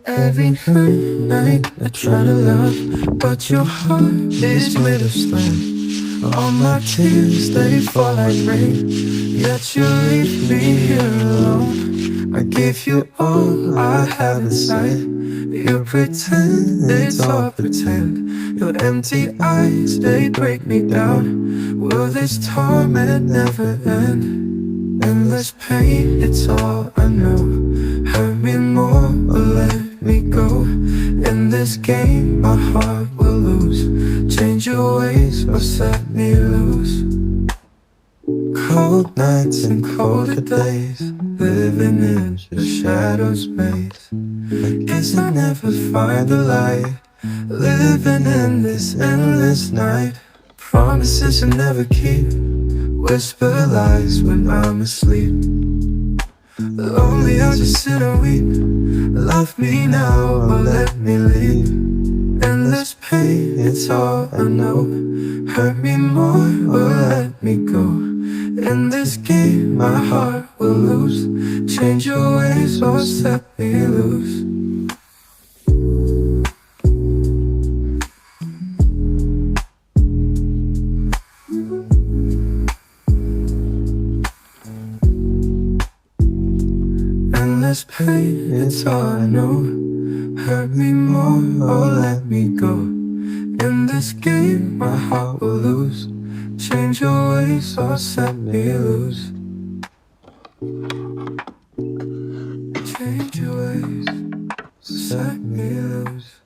Every night I try to love, but your heart is made of stone. All my tears, they fall like rain, yet you leave me here alone. I give you all I have inside. You pretend it's all pretend. Your empty eyes, they break me down. Will this torment never end? Endless pain, it's all I know. Hurt me more or let me go. In this game my heart will lose. Change your ways or set me loose. Cold nights and colder days, living in the shadows maze. I guess I never find the light, living in this endless night. Promises I never keep, whisper lies when I'm asleep. Lonely, I just sit and weep. Love me now or let me leave. Endless pain, it's all I know. Hurt me more or let me go. In this game my heart will lose. Change your ways or set me loose. Endless pain, it's all I know. Hurt me more or let me go. In this game my heart will lose. Change your ways or set me loose. Change your ways or set me loose.